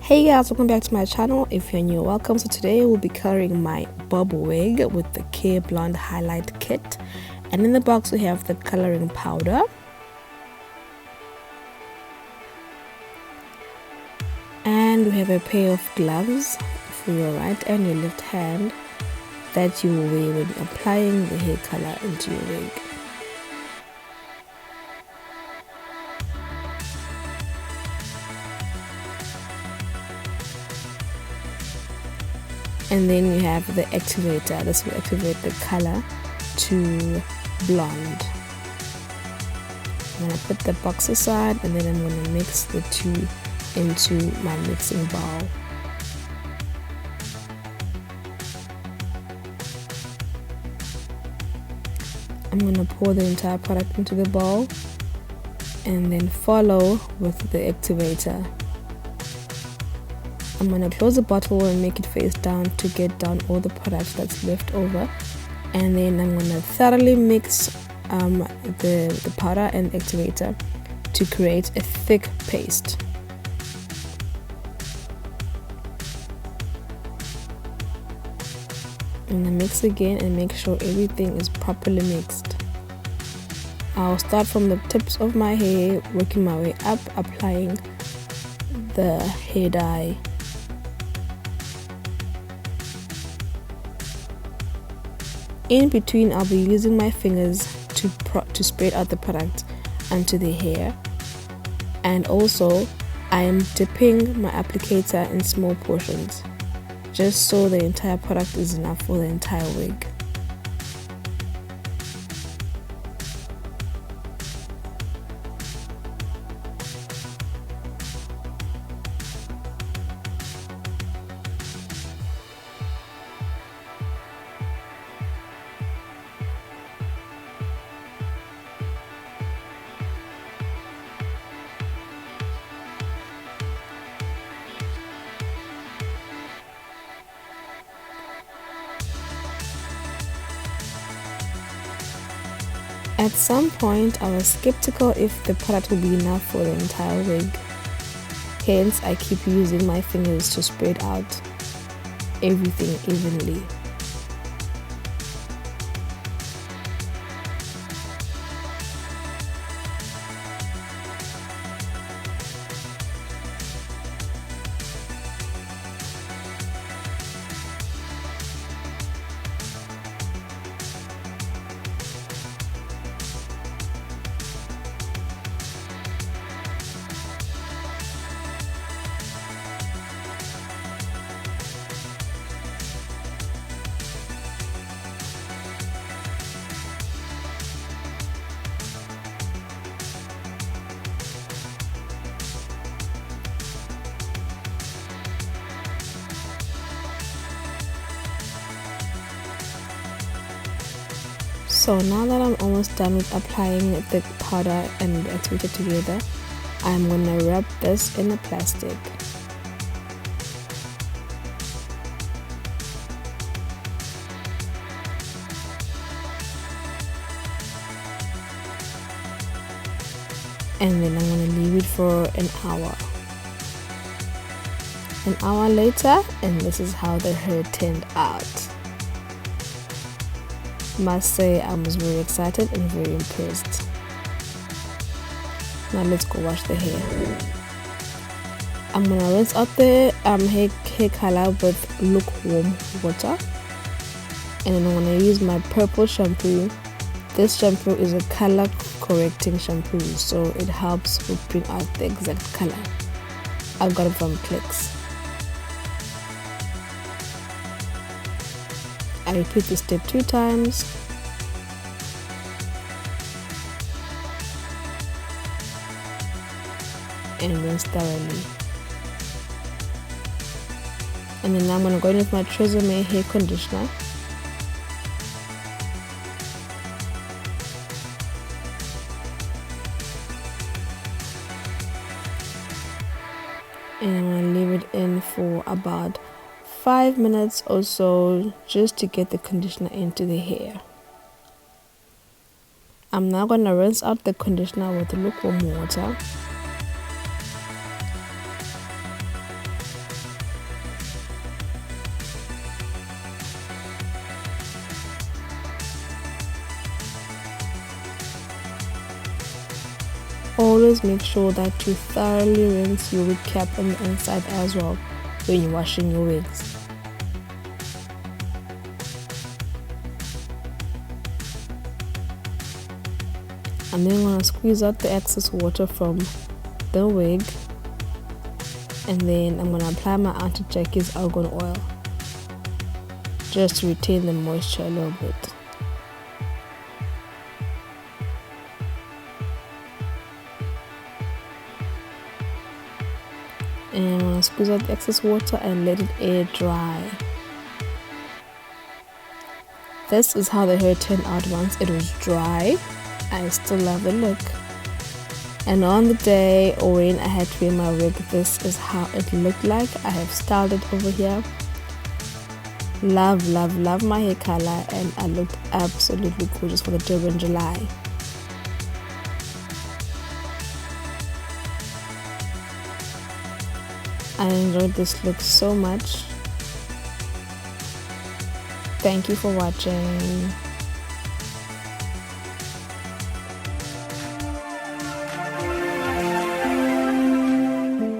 Hey guys, welcome back to my channel. If you're new, welcome. So today we'll be coloring my bob wig with the Kair blonde highlight kit, and in the box we have the coloring powder, and we have a pair of gloves for your right and your left hand that you will wear when applying the hair color into your wig. And then you have the activator. This will activate the color to blonde. I'm going to put the box aside, and then I'm going to mix the two into my mixing bowl. I'm going to pour the entire product into the bowl and then follow with the activator. I'm going to close the bottle and make it face down to get down all the product that's left over, and then I'm going to thoroughly mix the powder and activator to create a thick paste. I'm going to mix again and make sure everything is properly mixed. I'll start from the tips of my hair, working my way up, applying the hair dye. In between, I'll be using my fingers to spread out the product onto the hair, and also I am dipping my applicator in small portions just so the entire product is enough for the entire wig. At some point, I was skeptical if the product will be enough for the entire wig. Hence, I keep using my fingers to spread out everything evenly. So now that I'm almost done with applying the powder and the activator together, I'm going to wrap this in a plastic. And then I'm going to leave it for an hour. An hour later, and this is how the hair turned out. Must say I was very excited and very impressed. Now let's go wash the hair. I'm gonna rinse out the hair color with lukewarm water, and then I'm gonna use my purple shampoo. This shampoo is a color correcting shampoo, so it helps with bring out the exact color. I got it from Clicks. I repeat this step 2 times. And rinse thoroughly. And then I'm going to go in with my Tresemme hair conditioner. And I'm going to leave it in for about 5 minutes or so, just to get the conditioner into the hair. I'm now going to rinse out the conditioner with lukewarm water. Always make sure that you thoroughly rinse your wig cap on the inside as well when you're washing your wigs. I'm then going to squeeze out the excess water from the wig, and then I'm going to apply my Auntie Jackie's argan oil just to retain the moisture a little bit. And I'm going to squeeze out the excess water and let it air dry. This is how the hair turned out once it was dry. I still love the look. And on the day or when I had to wear my wig, this is how it looked like. I have styled it over here. Love, love, love my hair color, and I looked absolutely gorgeous for the Durban July. I enjoyed this look so much. Thank you for watching.